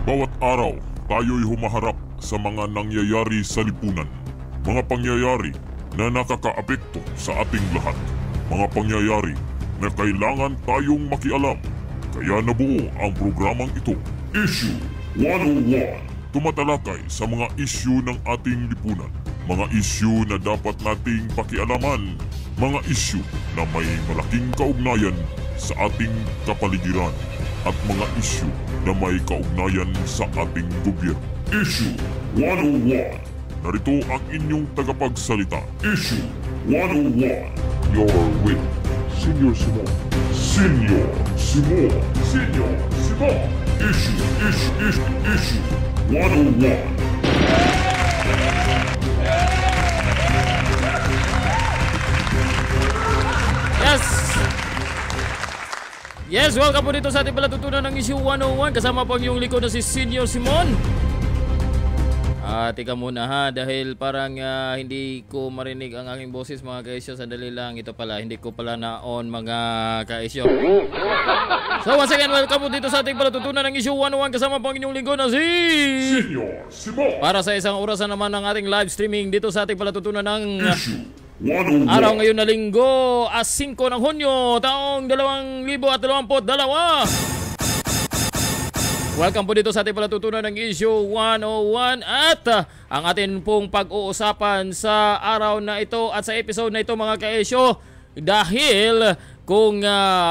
Bawat araw, tayo'y humaharap sa mga nangyayari sa lipunan. Mga pangyayari na nakakaapekto sa ating lahat. Mga pangyayari na kailangan tayong makialam. Kaya nabuo ang programang ito, Issue 101. Tumatalakay sa mga issue ng ating lipunan. Mga issue na dapat nating pakialaman. Mga issue na may malaking kaugnayan sa ating kapaligiran. At mga issue na may kaugnayan sa ating gobyerno. Issue 101. Narito ang inyong tagapagsalita. Issue 101. You're with Senior Simon. Senior Simon. Senior Simon. Issue 101. Yes, welcome po dito sa ating palatutunan ng Issue 101. Kasama po ang iyong likod na si Senior Simon. Tika muna ha, dahil parang hindi ko marinig ang aking boses mga kaisyo. Sandali lang, ito pala, hindi ko pala na-on mga kaisyo. So once again, welcome po dito sa ating palatutunan ng Issue 101. Kasama po ang inyong likod na si Senior Simon. Para sa isang orasan naman ng ating live streaming dito sa ating palatutunan ng Issue 101. araw ngayon na linggo, 5 ng Hunyo, taong 2022. Welcome po dito sa ating palatutunan ng Issue 101 at ang atin pong pag-uusapan sa araw na ito at sa episode na ito mga ka-issue, dahil kung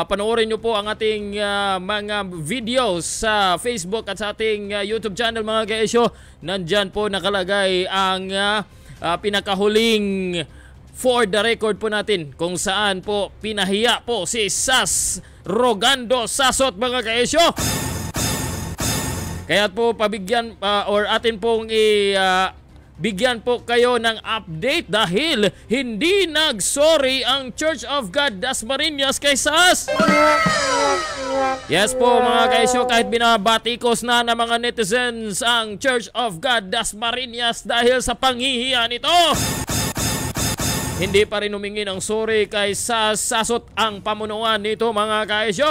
panoorin nyo po ang ating mga videos sa Facebook at sa ating YouTube channel mga ka-issue, nandyan po nakalagay ang pinakahuling for the record po natin kung saan po pinahiya po si Sas Rogando Sasot mga kaesyo. Kaya po pabigyan or atin pong bigyan po kayo ng update dahil hindi nag-sorry ang Church of God Dasmariñas kay Sas. Yes po mga kaisyo, kahit binabatikos na ng mga netizens ang Church of God Dasmariñas dahil sa panghihiya nito, hindi pa rin humingi ng sorry kay Sasot ang pamunuan nito mga kaisyo.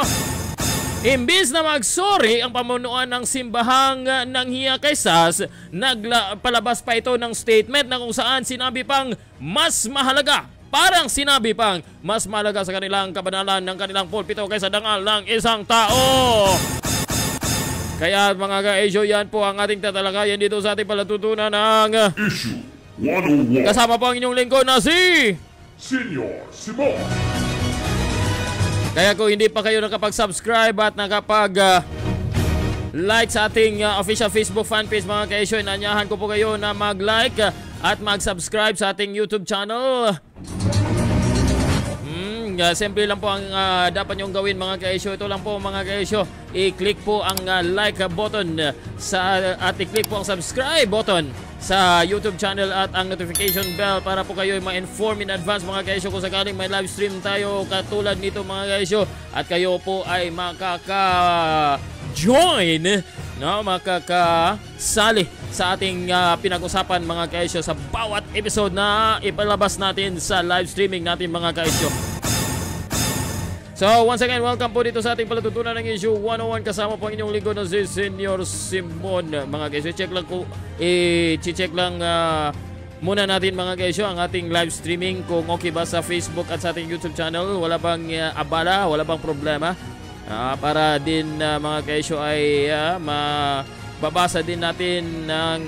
Imbis na mag-sorry ang pamunuan ng simbahang nanghiya kay Sas, nagpalabas pa ito ng statement na kung saan sinabi pang mas mahalaga, parang sinabi pang mas mahalaga sa kanilang kabanalan ng kanilang pulpito kaysa dangal ng isang tao. Kaya mga ka-issue, yan po ang ating tatalakayan dito sa ating palatutunan ng Issue 101. kasama po ang inyong lingkod na si Senior Simon. Kaya kung hindi pa kayo nakapag-subscribe at nakapag-like sa ating official Facebook fanpage mga ka-issue, inanyahan ko po kayo na mag-like at mag-subscribe sa ating YouTube channel. Simple lang po ang dapat nyong gawin mga ka-issue. Ito lang po mga ka-issue, i-click po ang like button at i-click po ang subscribe button sa YouTube channel at ang notification bell para po kayo ma-inform in advance mga ka-issue kung sakaling may live stream tayo katulad nito mga ka-issue, at kayo po ay makaka-join, makakasali sa ating pinag-usapan mga ka-issue sa bawat episode na ipalabas natin sa live streaming natin mga ka-issue. So once again, welcome po dito sa ating palatutunan ng Issue 101. Kasama po ang inyong lingkod na si Senior Simon. Mga kaisyo, check lang po, i-check lang muna natin mga kaisyo ang ating live streaming kung okay ba sa Facebook at sa ating YouTube channel. Wala bang abala, wala bang problema, para din mga kaisyo ay mababasa din natin ng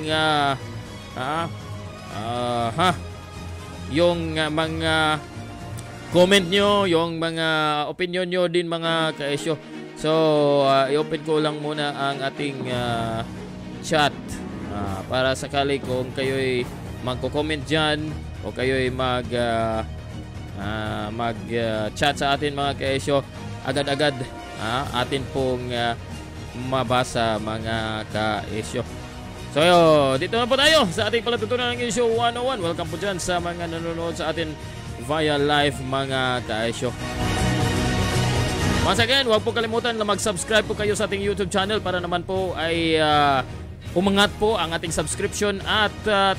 yung mga comment nyo, yung mga opinion nyo din mga ka-issue. So i-open ko lang muna ang ating chat para sakali kung kayo'y magko-comment dyan o kayo'y mag-chat sa atin mga ka-issue, agad-agad atin pong mabasa mga ka-issue. So dito na po tayo sa ating palatutunan ng Issue 101. Welcome po dyan sa mga nanonood sa atin via live mga ka-issue. Once again, huwag po kalimutan na mag-subscribe po kayo sa ating YouTube channel para naman po ay umangat po ang ating subscription at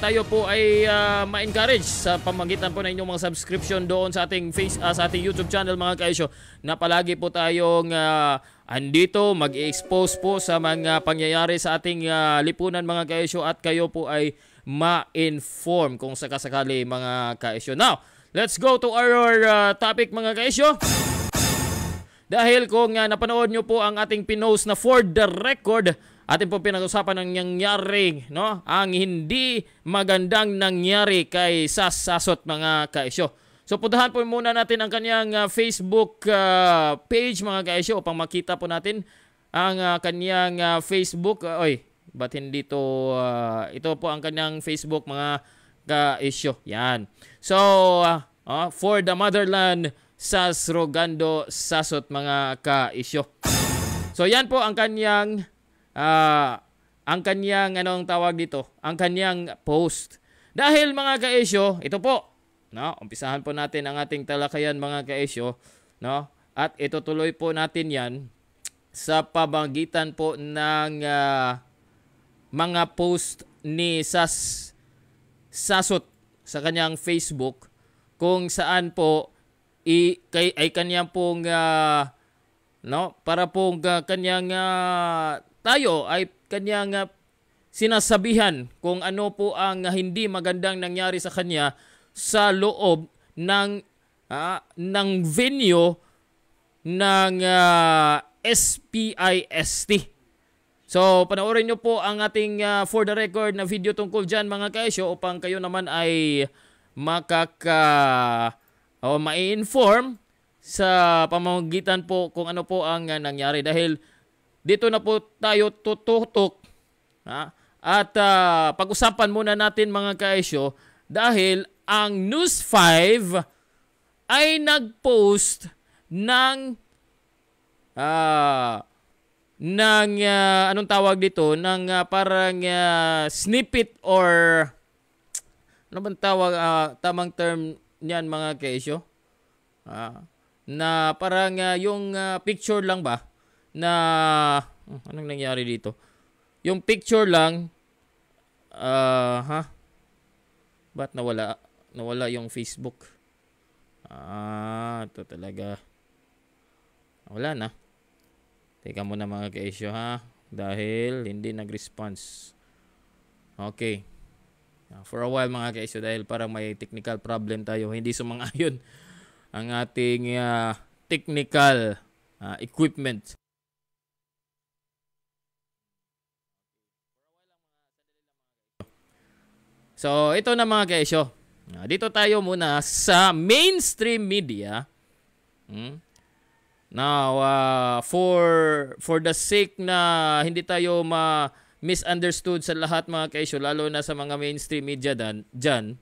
tayo po ay ma-encourage sa pamamagitan po ng inyong mga subscription doon sa ating sa ating YouTube channel mga ka-issue, na palagi po tayong andito mag-i-expose po sa mga pangyayari sa ating lipunan mga kaisyo at kayo po ay ma-inform kung sakasakali mga kaisyo. Now, let's go to our topic mga kaisyo. Dahil kung napanood nyo po ang ating pinost na for the record, atin po pinag-usapan ng nangyari, no? Ang hindi magandang nangyari kay Sasot mga kaisyo. So puntahan po muna natin ang kanyang Facebook page mga kaisyo upang makita po natin ang kanyang Facebook. Ba't hindi to, ito po ang kanyang Facebook mga kaisyo. Yan. So, for the motherland, Sas Rogando Sasot mga kaisyo. So yan po ang kanyang anong tawag dito? Ang kanyang post. Dahil mga kaisyo, ito po, no? Umpisahan po natin ang ating talakayan mga kaisyo, no? At itutuloy po natin 'yan sa pamamagitan po ng mga post ni Sasot sa kanyang Facebook kung saan po ay kanyang pong para pong kanyang tayo ay kanyang sinasabihan kung ano po ang hindi magandang nangyari sa kanya sa loob ng venue ng SPIST. So panoorin nyo po ang ating for the record na video tungkol dyan mga kaisyo upang kayo naman ay mai-inform sa pamamagitan po kung ano po ang nangyari. Dahil dito na po tayo tututok at pag-usapan muna natin mga kaisyo dahil ang News 5 ay nag-post ng anong tawag dito, ng parang snippet or ano bang tawag, tamang term niyan mga kaisyo, na parang yung picture lang ba na anong nangyari dito, yung picture lang ba't nawala yung Facebook, ito talaga wala na. Teka muna mga kaisyo dahil hindi nag-response. Okay. For a while mga kaisyo dahil parang may technical problem tayo. Hindi sumang-ayon ang ating technical equipment. So ito na mga kaisyo. Dito tayo muna sa mainstream media. Now, for the sake na hindi tayo misunderstood sa lahat mga kaisyo, lalo na sa mga mainstream media dyan,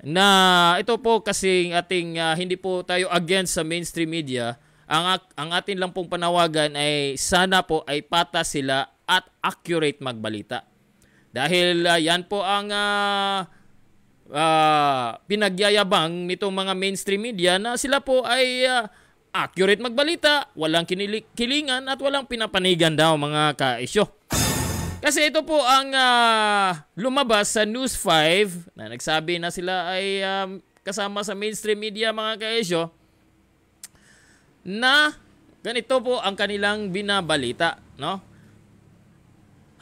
na ito po kasing ating hindi po tayo against sa mainstream media. Ang atin lang pong panawagan ay sana po ay patas sila at accurate magbalita. Dahil yan po ang pinagyayabang nitong mga mainstream media na sila po ay accurate magbalita, walang kilingan at walang pinapanigan daw mga kaisyo. Kasi ito po ang lumabas sa News 5 na nagsabi na sila ay kasama sa mainstream media mga kaisyo na ganito po ang kanilang binabalita, no?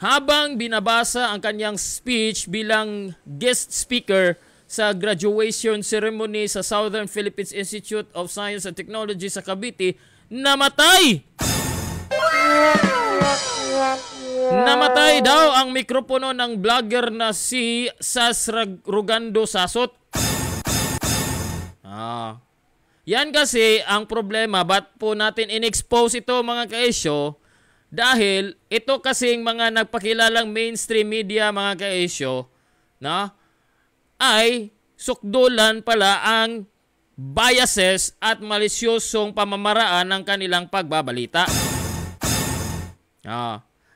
Habang binabasa ang kanyang speech bilang guest speaker sa graduation ceremony sa Southern Philippines Institute of Science and Technology sa Cavite, namatay! Namatay daw ang mikropono ng vlogger na si Sas Rogando Sasot. Yan kasi ang problema, ba't po natin in-expose ito mga kaisyo? Dahil ito kasing mga nagpakilalang mainstream media mga kaisyo, ay sukdulan pala ang biases at malisyosong pamamaraan ng kanilang pagbabalita.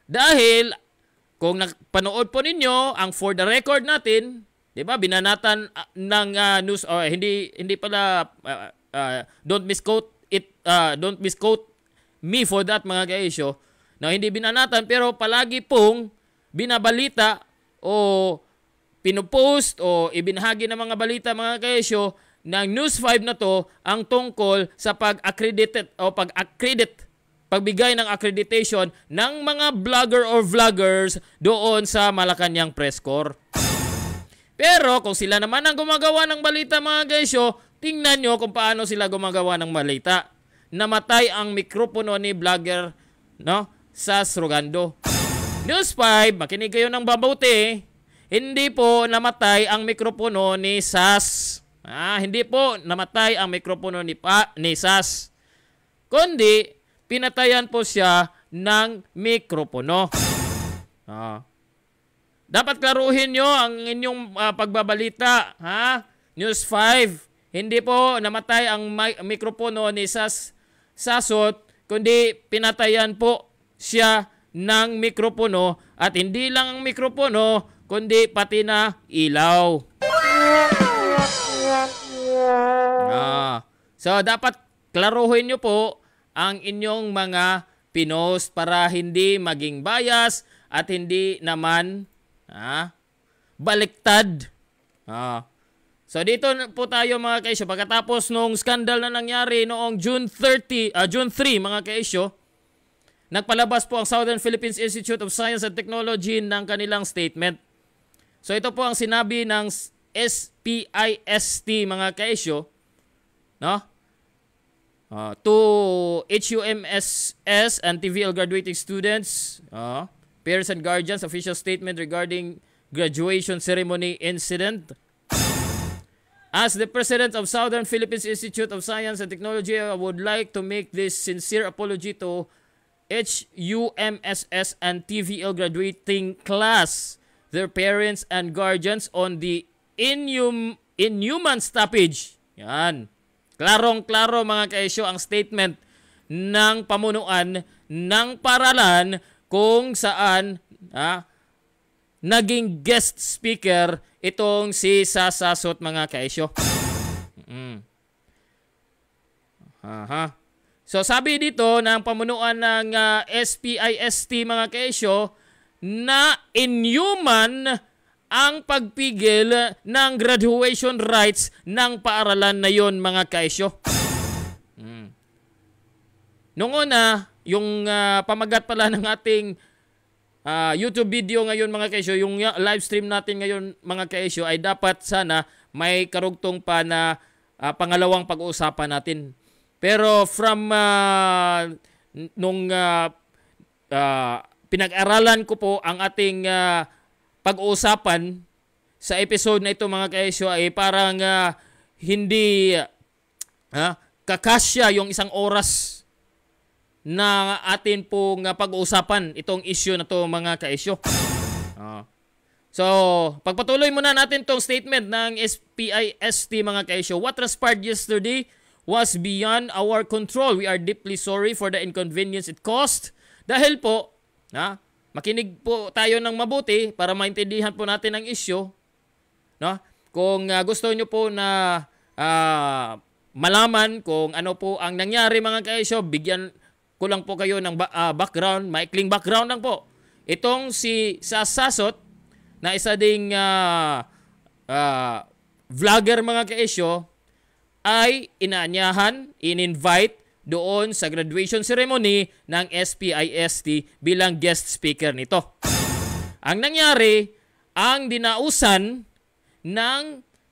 Dahil kung napanood po ninyo ang for the record natin, 'di ba? Binanatan ng news hindi pala don't misquote it, don't misquote me for that mga kaisyo. Na hindi binanatan pero palagi pong binabalita o pinupost o ibinahagi ng mga balita mga kaisyo ng News 5 na to ang tungkol sa pag-accredit pagbigay ng accreditation ng mga vlogger or vloggers doon sa Malacanang Press Corps. Pero kung sila naman ang gumagawa ng balita mga kaisyo, tingnan nyo kung paano sila gumagawa ng balita. Namatay ang mikropono ni vlogger, no, Sas Rogando. News 5, makinig kayo ng mabuti. Hindi po namatay ang mikropono ni Sas. Hindi po namatay ang mikropono ni Sas. Kundi pinatayan po siya ng mikropono. Dapat klaruhin nyo ang inyong pagbabalita. News 5. Hindi po namatay ang mikropono ni Sasot, kundi pinatayan po siya ng mikropono, at hindi lang ang mikropono, kundi pati na ilaw. So dapat klaruhin nyo po ang inyong mga pinost para hindi maging bias at hindi naman baliktad. So dito po tayo mga kaisyo, pagkatapos nung skandal na nangyari noong June 3 mga kaisyo, nagpalabas po ang Southern Philippines Institute of Science and Technology ng kanilang statement. So ito po ang sinabi ng SPIST mga kaisyo, no? To HUMSS and TVL graduating students, parents and guardians, official statement regarding graduation ceremony incident. As the President of Southern Philippines Institute of Science and Technology, I would like to make this sincere apology to HUMSS and TVL graduating class, their parents and guardians on the inhuman stoppage. Yan. Klarong-klaro mga kaisyo ang statement ng pamunuan ng paralan kung saan naging guest speaker itong si Sasasot mga kaisyo. So sabi dito ng pamunuan ng SPIST mga kaisyo na inhuman ang pagpigil ng graduation rights ng paaralan na yon mga kaisyo. Noong una, yung pamagat pala ng ating YouTube video ngayon mga kaisyo, yung live stream natin ngayon mga kaisyo, ay dapat sana may karugtong pa na pangalawang pag-uusapan natin. Pero from nung pinag-aralan ko po ang ating pag-uusapan sa episode na ito mga kaisyo, ay parang hindi kakasya yung isang oras na atin pong pag-uusapan itong issue na to mga kaisyo. So, pagpatuloy muna natin tong statement ng SPIST mga kaisyo. What transpired yesterday was beyond our control. We are deeply sorry for the inconvenience it caused. Dahil po, makinig po tayo ng mabuti para maintindihan po natin ang issue. No? Kung gusto nyo po na malaman kung ano po ang nangyari mga kaisyo, bigyan ko lang po kayo ng background, maikling background lang po. Itong si Sasasot, na isa ding vlogger mga kaisyo, ay inaanyahan, in-invite doon sa graduation ceremony ng SPIST bilang guest speaker nito. Ang nangyari, ang dinausan ng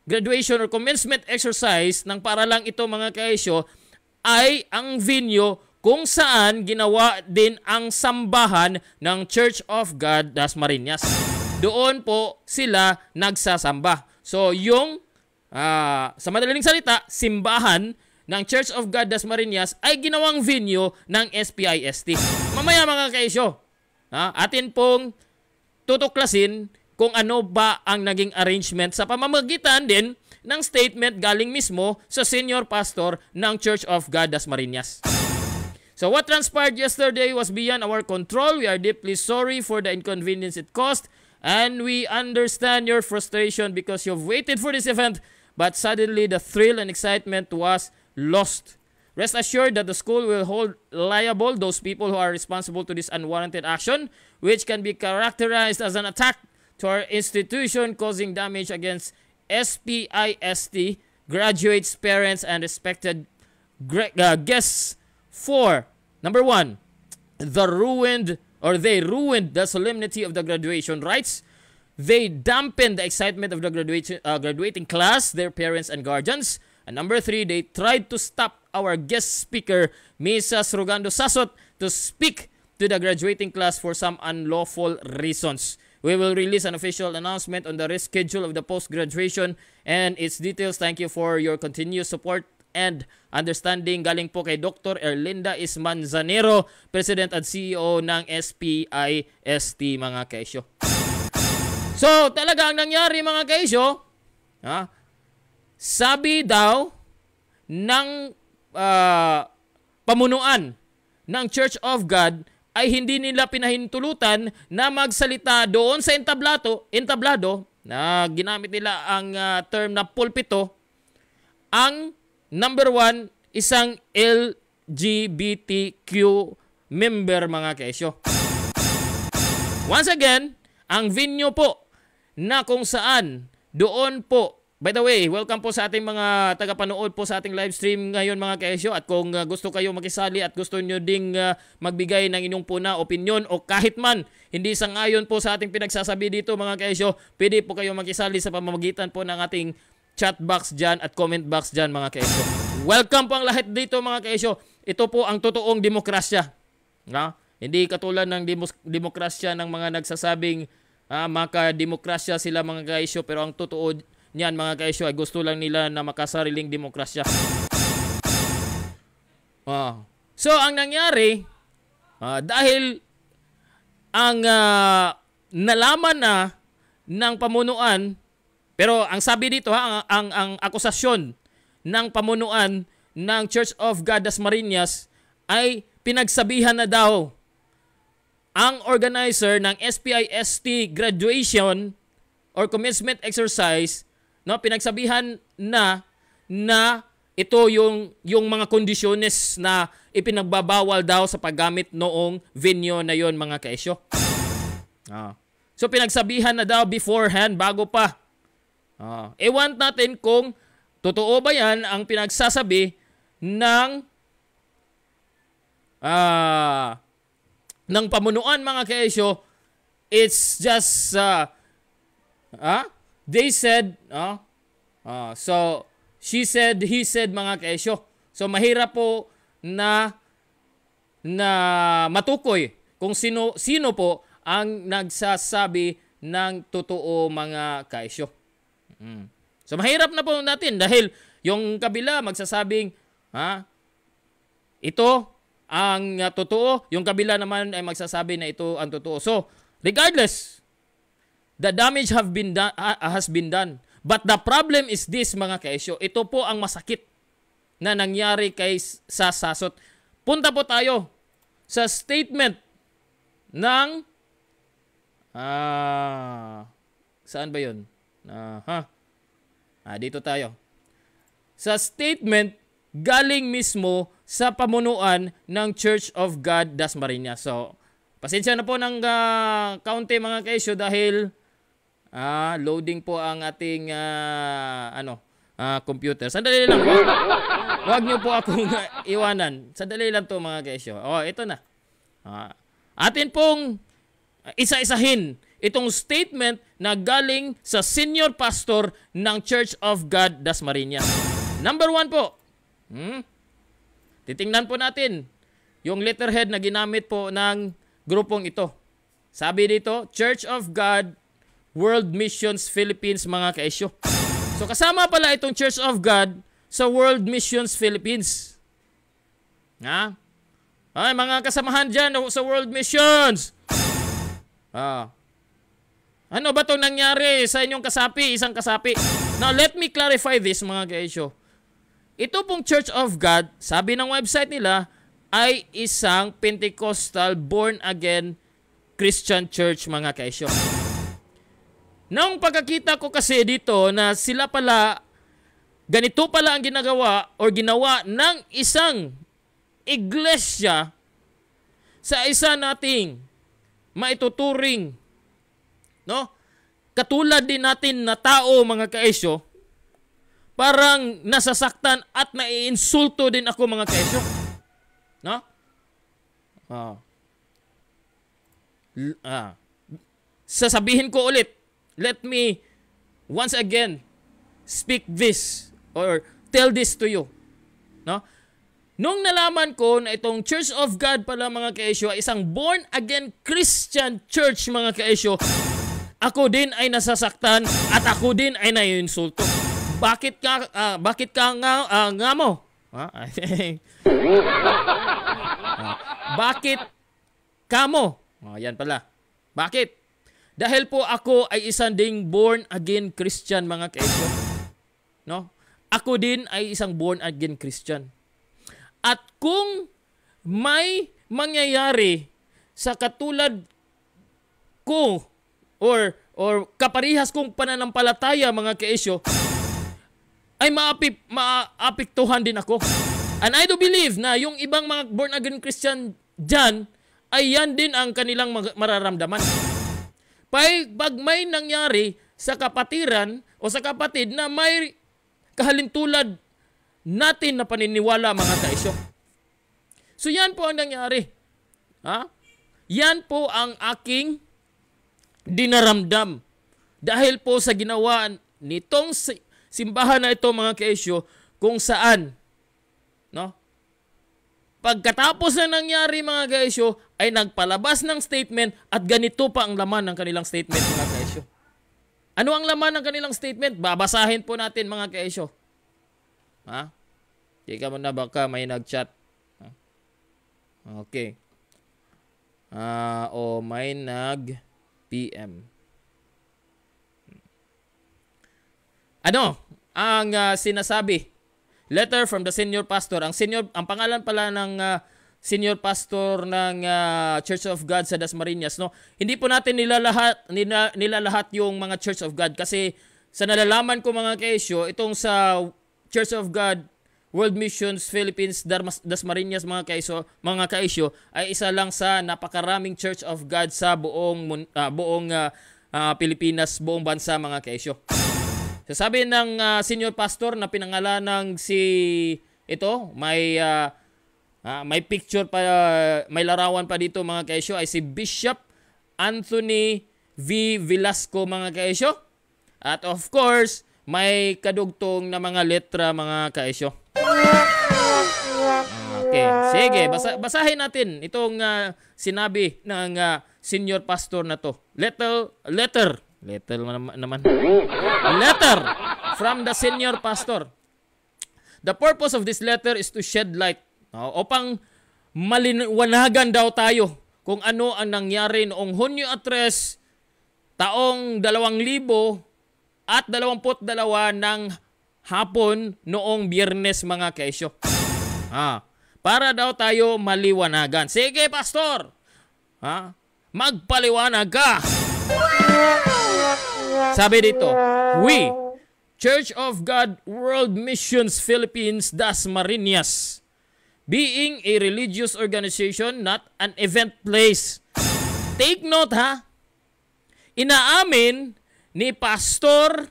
graduation or commencement exercise ng paralang ito mga kaisyo ay ang venue kung saan ginawa din ang sambahan ng Church of God Dasmariñas. Doon po sila nagsasamba. So yung sa madaling salita, simbahan ng Church of God Dasmariñas ay ginawang venue ng SPIST. Mamaya mga kaisyo, atin pong tutuklasin kung ano ba ang naging arrangement sa pamamagitan din ng statement galing mismo sa senior pastor ng Church of God Dasmariñas. So what transpired yesterday was beyond our control. We are deeply sorry for the inconvenience it caused, and we understand your frustration because you've waited for this event, but suddenly the thrill and excitement was lost. Rest assured that the school will hold liable those people who are responsible to this unwarranted action, which can be characterized as an attack to our institution, causing damage against SPIST, graduates, parents, and respected guests for, number 1, they ruined the solemnity of the graduation rites. They dampened the excitement of the graduating class, their parents and guardians. And number 3, they tried to stop our guest speaker, Mrs. Rogando Sasot, to speak to the graduating class for some unlawful reasons. We will release an official announcement on the reschedule of the post-graduation and its details. Thank you for your continued support and understanding. Galing po kay Dr. Erlinda Ismanzanero, President at CEO ng SPIST, mga kaisyo. So, talaga ang nangyari, mga kaisyo, sabi daw ng pamunuan ng Church of God ay hindi nila pinahintulutan na magsalita doon sa entablado na ginamit nila ang term na pulpito. Ang number 1, isang LGBTQ member, mga kaisyo. Once again, ang venue po na kung saan doon po, by the way, welcome po sa ating mga tagapanood po sa ating live stream ngayon, mga kaisyo. At kung gusto kayo makisali at gusto nyo ding magbigay ng inyong puna, opinion o kahit man hindi sang-ayon po sa ating pinagsasabi dito, mga kaisyo, pwede po kayo makisali sa pamamagitan po ng ating chat box dyan at comment box dyan, mga kaisyo. Welcome po ang lahat dito, mga kaisyo. Ito po ang totoong demokrasya. Hindi katulad ng demokrasya ng mga nagsasabing maka-demokrasya sila, mga kaisyo, pero ang totoo niyan, mga kaisyo, ay gusto lang nila na makasariling demokrasya. So, ang nangyari, dahil ang nalaman na ng pamunuan, pero ang sabi dito, ang akusasyon ng pamunuan ng Church of God Dasmariñas ay pinagsabihan na daw ang organizer ng SPIST graduation or commencement exercise, pinagsabihan na ito yung mga kondisyones na ipinagbabawal daw sa paggamit noong venue na yon, mga kaisyo. So pinagsabihan na daw beforehand, bago pa. Ewan natin kung totoo ba yan ang pinagsasabi ng pamunuan, mga kaisyo. It's just they said, so she said, he said, mga kaisyo. So mahirap po na matukoy kung sino po ang nagsasabi ng totoo, mga kaisyo. So mahirap na po natin dahil yung kabila magsasabing ito ang totoo, yung kabila naman ay magsasabi na ito ang totoo. So regardless, the damage has been done. But the problem is this, mga kaisyo. Ito po ang masakit na nangyari kay Sasot. Punta po tayo sa statement ng saan ba yun? Dito tayo. Sa statement galing mismo sa pamunuan ng Church of God Dasmariñas. So, pasensya na po ng kaunti, mga kaisyo, dahil loading po ang ating computer. Sandali lang. Huwag niyo po akong iwanan. Sandali lang to, mga kaisyo. Ito na. Atin pong isa-isahin itong statement na galing sa senior pastor ng Church of God Dasmariñas. Number 1 po. Titingnan po natin yung letterhead na ginamit po ng grupong ito. Sabi dito, Church of God World Missions Philippines, mga kaisyo. So kasama pala itong Church of God sa World Missions Philippines. Ay, mga kasamahan dyan sa World Missions. Ano ba itong nangyari sa inyong kasapi, isang kasapi? Now, let me clarify this, mga kaisyo. Ito pong Church of God, sabi ng website nila, ay isang Pentecostal born-again Christian church, mga kaisyo. Nung pagkakita ko kasi dito na sila pala, ganito pala ang ginawa ng isang iglesia sa isa nating maituturing, katulad din natin na tao, mga kaisyo, parang nasasaktan at naiinsulto din ako, mga kaisyo. sasabihin ko ulit, let me once again speak this or tell this to you. No? Nung nalaman ko na itong Church of God pala mga kaesyo ay isang born again Christian church mga kaesyo, ako din ay nasasaktan at ako din ay naiinsulto. Bakit ka nga mo? Bakit ka mo? Yan pala. Bakit? Dahil po ako ay isang ding born again Christian mga kaesyo. No? Ako din ay isang born again Christian. At kung may mangyayari sa katulad ko or kaparihas kong pananampalataya mga kaesyo, ay maapektuhan din ako. And I do believe na yung ibang mga born again Christian dyan, ay yan din ang kanilang mararamdaman. Pag may nangyari sa kapatiran o sa kapatid na may kahalintulad natin na paniniwala mga kaesyo. So yan po ang nangyari. Yan po ang aking dinaramdam. Dahil po sa ginawa nitong simbahan na ito mga kaesyo, kung saan, no? Pagkatapos na nangyari mga kaesyo, ay nagpalabas ng statement at ganito pa ang laman ng kanilang statement mga kaesyo. Ano ang laman ng kanilang statement? Babasahin po natin mga kaesyo. Di ka muna baka may nag-chat. Okay. O may nag-PM. Ano ang sinasabi? Letter from the senior pastor. Ang pangalan pala ng senior pastor ng Church of God sa Dasmariñas, no? Hindi po natin nilalahat yung mga Church of God kasi sa nalalaman ko mga kaesyo, itong sa Church of God World Missions Philippines Dasmariñas mga kaesyo ay isa lang sa napakaraming Church of God sa buong Pilipinas, buong bansa mga kaesyo. Sasabi ng senior pastor na pinangalan ng may picture pa, may larawan pa dito mga kaesyo, ay si Bishop Anthony V. Velasco mga kaesyo. At of course, may kadugtong na mga letra mga kaesyo. Okay, sige, basahin natin itong sinabi ng senior pastor na to. Letter from the senior pastor. The purpose of this letter is to shed light upang maliwanagan daw tayo kung ano ang nangyari noong Hunyo 3, taong 2022 ng hapon noong Biyernes mga kaesyo. Para daw tayo maliwanagan. Sige, pastor. Magpaliwanag ka. Sabi dito, we, Church of God World Missions Philippines Dasmariñas, being a religious organization, not an event place. Take note inaamin ni pastor,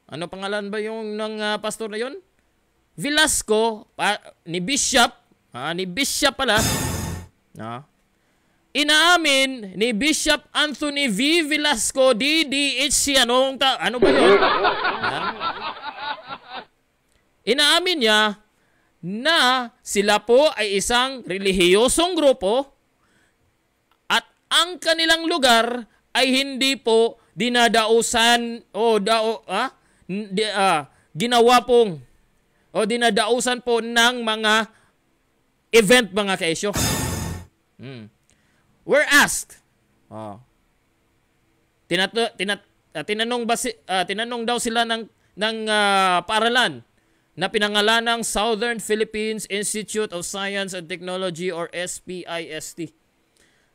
ano pangalan ba yung ng pastor na yun? Velasco, ni Bishop pala, inaamin ni Bishop Anthony V. Velasco, DDHC, ano ba yun? Inaamin niya na sila po ay isang relihiyosong grupo at ang kanilang lugar ay hindi po dinadausan ginawa pong o dinadausan po ng mga event mga kaesyo. We're asked. Tinanong daw sila ng paaralan na pinangalanang Southern Philippines Institute of Science and Technology or SPIST.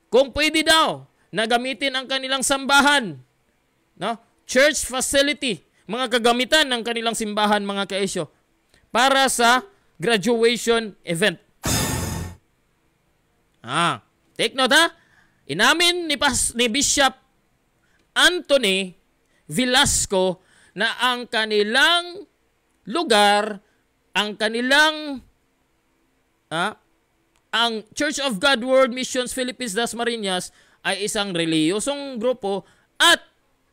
Kung pwede daw na gamitin ang kanilang sambahan, church facility, mga kagamitan ng kanilang simbahan mga kaesyo, para sa graduation event. Take note Inamin ni Bishop Anthony Velasco na ang kanilang lugar, ang kanilang ang Church of God World Missions Philippines Dasmariñas ay isang reliyosong grupo at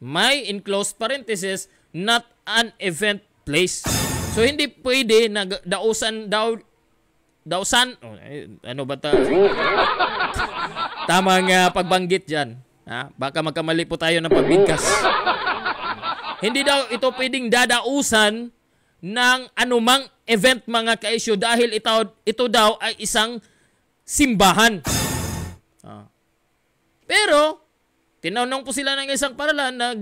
may in closed parenthesis, not an event place. So hindi pwede na dausan, ano ba ta? Tamang pagbanggit dyan. Ha? Baka magkamali po tayo ng pagbigkas. Hindi daw ito pwedeng dadausan ng anumang event mga kaisyo dahil ito daw ay isang simbahan. Pero, tinanong po sila ng isang paralan na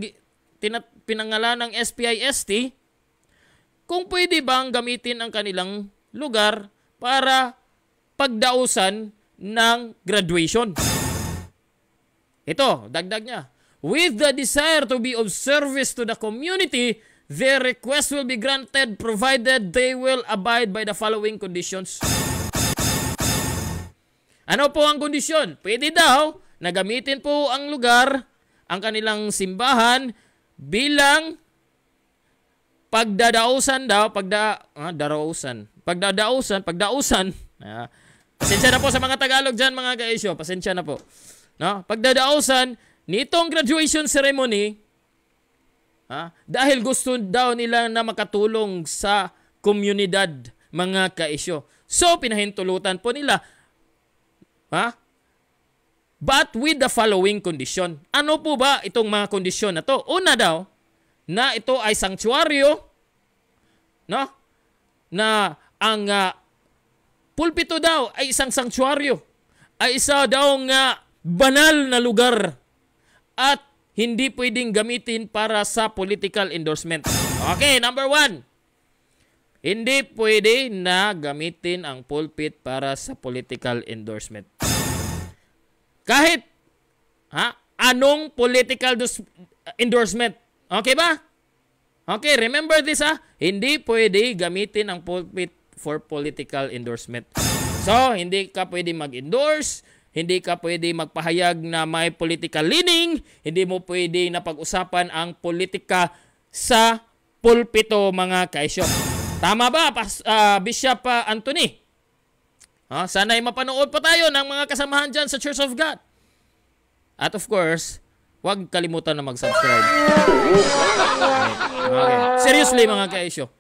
pinangalan ng SPIST kung pwede bang gamitin ang kanilang lugar para pagdausan ng graduation. Ito, dagdag niya. With the desire to be of service to the community, their request will be granted provided they will abide by the following conditions. Ano po ang kondisyon? Pwede daw na gamitin po ang lugar, ang kanilang simbahan, bilang pagdadausan daw, pagdausan. Pasensya na po sa mga Tagalog dyan mga kaisyo, pasensya na po. No? Pagdadausan nitong graduation ceremony, dahil gusto daw nila na makatulong sa komunidad mga kaisyo. So, pinahintulutan po nila, but with the following condition. Ano po ba itong mga kondisyon na to? Una daw, na ito ay sanctuaryo, no? Na ang pulpito daw ay isang sanctuaryo, ay isa daw nga banal na lugar at hindi pwedeng gamitin para sa political endorsement. Okay, number 1. Hindi pwede na gamitin ang pulpit para sa political endorsement. Kahit anong political endorsement. Okay ba? Okay, remember this Hindi pwede gamitin ang pulpit for political endorsement. So, hindi ka pwede mag-endorse, hindi ka pwede magpahayag na may political leaning, hindi mo pwede na pag-usapan ang politika sa pulpito mga kaisyo. Tama ba, Bishop Anthony? Sana'y mapanood pa tayo ng mga kasamahan dyan sa Church of God. At of course, huwag kalimutan na mag-subscribe. Okay. Seriously mga kaisyo.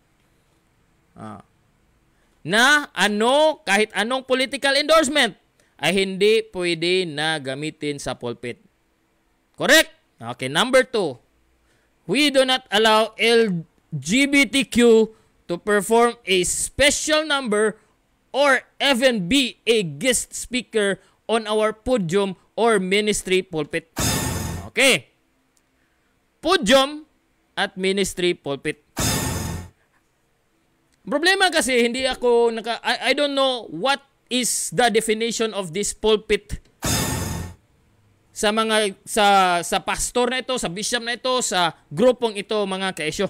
Kahit anong political endorsement ay hindi pwede na gamitin sa pulpit. Correct? Okay, number 2. We do not allow LGBTQ to perform a special number or even be a guest speaker on our podium or ministry pulpit. Okay. Podium at ministry pulpit. Problema kasi hindi ako I don't know what is the definition of this pulpit sa mga sa pastor na ito, sa bishop na ito, sa grupong ito mga kaisyo.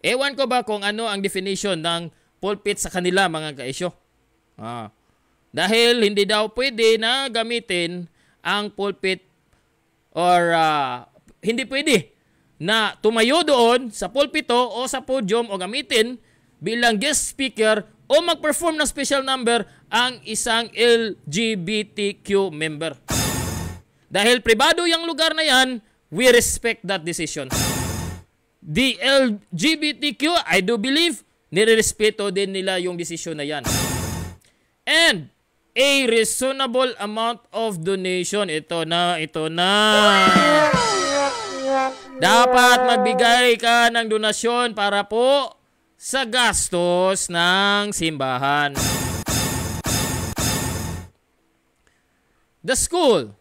Ewan ko ba kung ano ang definition ng pulpit sa kanila mga kaisyo. Dahil hindi daw pwede na gamitin ang pulpit or hindi pwede na tumayo doon sa pulpito o sa podium o gamitin bilang guest speaker o mag-perform ng special number ang isang LGBTQ member. Dahil pribado yung lugar na yan, we respect that decision. The LGBTQ, I do believe, nirerespeto din nila yung desisyon na yan. And a reasonable amount of donation. Ito na. Dapat magbigay ka ng donasyon para po sa gastos ng simbahan. The school,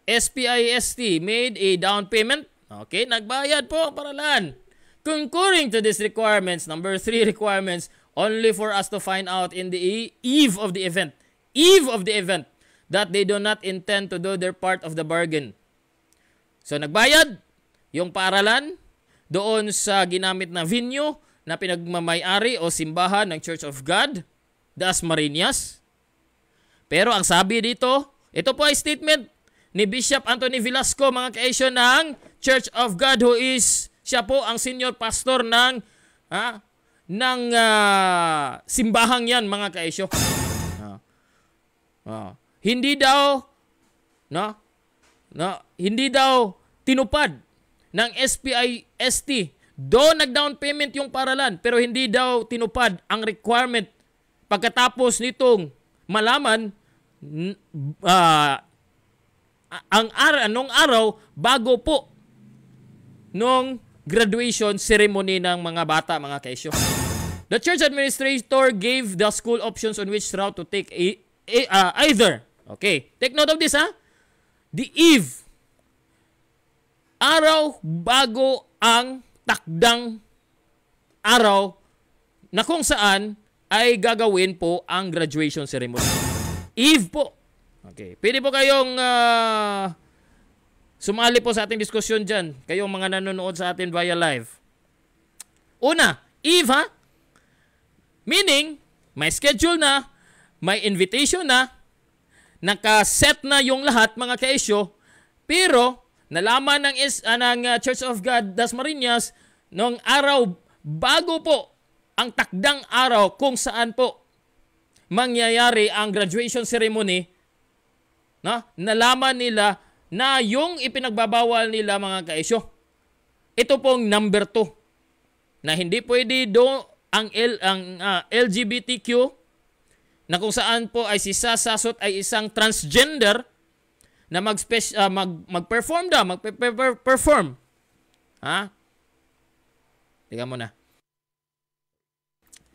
SPIST, made a down payment. Okay, nagbayad po ang paralan. Concurring to these requirements, number 3 requirements, only for us to find out in the eve of the event, that they do not intend to do their part of the bargain. So, nagbayad yung paaralan doon sa ginamit na venue na pinagmamayari o simbahan ng Church of God, Dasmariñas. Pero ang sabi dito, ito po ay statement ni Bishop Anthony Velasco, mga kaisyo ng Church of God, who is, siya po ang senior pastor ng ng simbahang yan, mga kaisyo. Hindi daw hindi daw tinupad ng SPI-ST. Nag-down payment yung paralan, pero hindi daw tinupad ang requirement pagkatapos nitong malaman nung araw bago po nung graduation ceremony ng mga bata, mga kaisyo. The church administrator gave the school options on which route to take either. Okay, take note of this, ha? The eve, araw bago ang takdang araw na kung saan ay gagawin po ang graduation ceremony. Eve po. Okay, pwede po kayong sumali po sa ating diskusyon dyan, kayong mga nanonood sa atin via live. Una, eve, ha? Meaning, may schedule na, may invitation na, nakaset na yung lahat, mga kaisyo, pero nalaman ng Church of God Dasmariñas nung araw bago po ang takdang araw kung saan po mangyayari ang graduation ceremony, nalaman nila na yung ipinagbabawal nila, mga kaisyo, ito pong number 2, na hindi pwede ang LGBTQ, na kung saan po ay si Sasasot ay isang transgender na mag-perform daw, mag-perform. Ha? Tingnan mo na.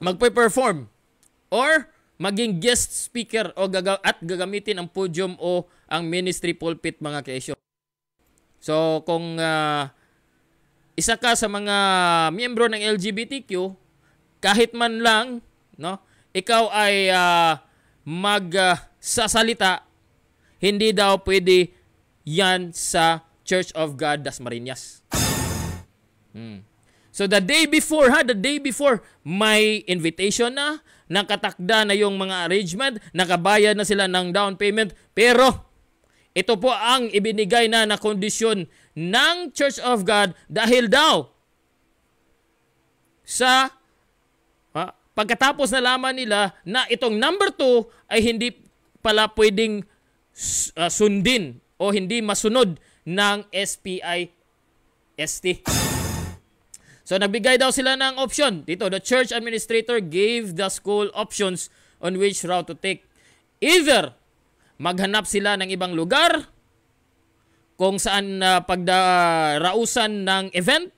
Mag-perform or maging guest speaker at gagamitin ang podium o ang ministry pulpit, mga kaisyo. So, kung isa ka sa mga miyembro ng LGBTQ, kahit man lang, ikaw ay magsasalita, hindi daw pwede yan sa Church of God Dasmariñas. So the day before, may invitation na, nakatakda na yung mga arrangement, nakabayad na sila ng down payment, pero ito po ang ibinigay na kondisyon ng Church of God dahil daw sa pagkatapos nalaman nila na itong number 2 ay hindi pala pwedeng sundin o hindi masunod ng SPI-ST. So nagbigay daw sila ng option. Dito, the church administrator gave the school options on which route to take. Either maghanap sila ng ibang lugar kung saan pagdarausan ng event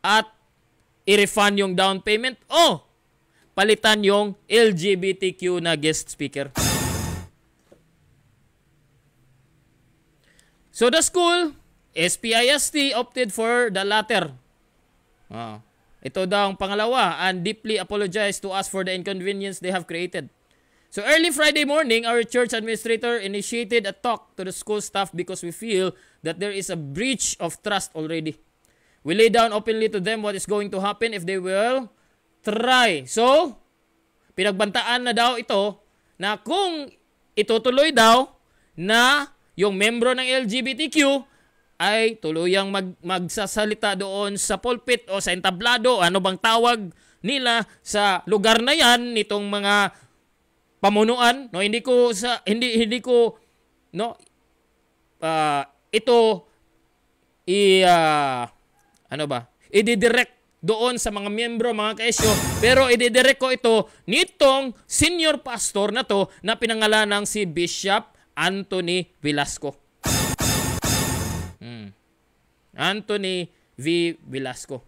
at i-refund yung down payment o palitan yung LGBTQ na guest speaker. So the school, SPI-ST, opted for the latter. Ito daw ang pangalawa, and deeply apologize to us for the inconvenience they have created. So early Friday morning, our church administrator initiated a talk to the school staff because we feel that there is a breach of trust already. We lay down openly to them what is going to happen if they will try. So, pinagbantaan na daw ito na kung itutuloy daw na yung membro ng LGBTQ ay tuluyang magsasalita doon sa pulpit o sa entablado, ano bang tawag nila sa lugar na yan nitong mga pamunuan, hindi ko i-direct doon sa mga miyembro, mga kaisyo, pero i-direct ko ito nitong senior pastor na to na pinangalanan si Bishop Anthony Velasco. Anthony V. Velasco.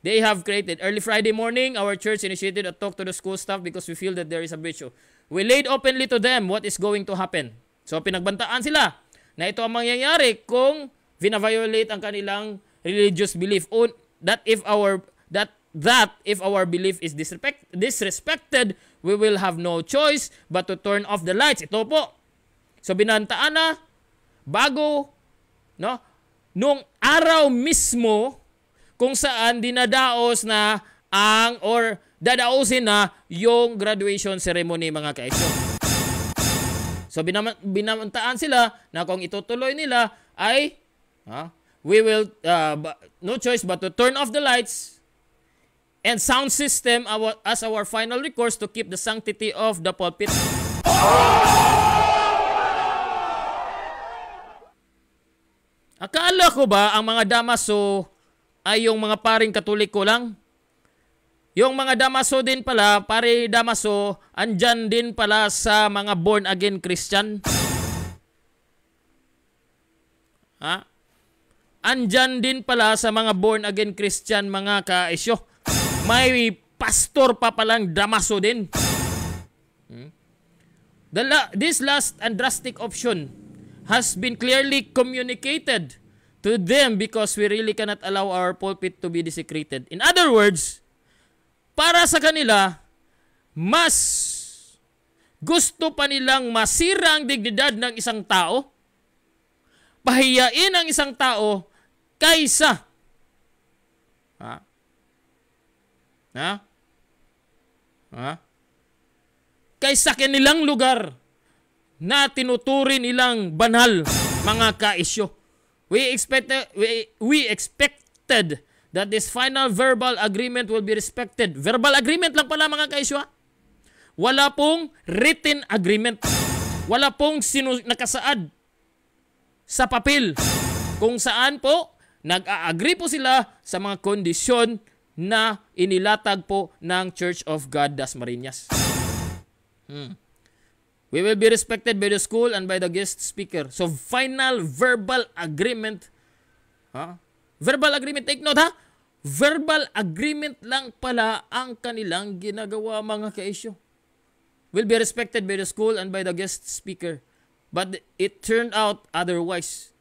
They have created. Early Friday morning, our church initiated a talk to the school staff because we feel that there is a breach. We laid openly to them what is going to happen. So pinagbantaan sila na ito ang mangyayari kung vina-violate ang kanilang religious belief. That if our belief is disrespected, we will have no choice but to turn off the lights. Ito po. So binantaan na bago nung araw mismo kung saan dinadaos na dadausin na yung graduation ceremony, mga kaisyo. So binamantaan sila na kung itutuloy nila ay we will no choice but to turn off the lights and sound system as our final recourse to keep the sanctity of the pulpit. Akala ko ba ang mga Damaso ay yung mga paring Katoliko lang? Yung mga Damaso din pala, pare Damaso, andyan din pala sa mga born again Christian. Ha? Andyan din pala sa mga born again Christian mga kaisyo. May pastor pa palang Damaso din. This last and drastic option has been clearly communicated to them because we really cannot allow our pulpit to be desecrated. In other words, para sa kanila, mas gusto pa nilang masira ang dignidad ng isang tao, pahiyain ang isang tao, kaysa kaysa kanilang lugar na tinuturi nilang banal, mga kaisyo. We expected that this final verbal agreement will be respected. Verbal agreement lang pala mga kaisyo. Wala pong written agreement. Wala pong nakasaad sa papel kung saan po nag-a-agree po sila sa mga kondisyon na inilatag po ng Church of God Dasmariñas. We will be respected by the school and by the guest speaker. So, final verbal agreement. Verbal agreement, take note ha. Verbal agreement lang pala ang kanilang ginagawa mga kaisyo. Will be respected by the school and by the guest speaker. But it turned out otherwise.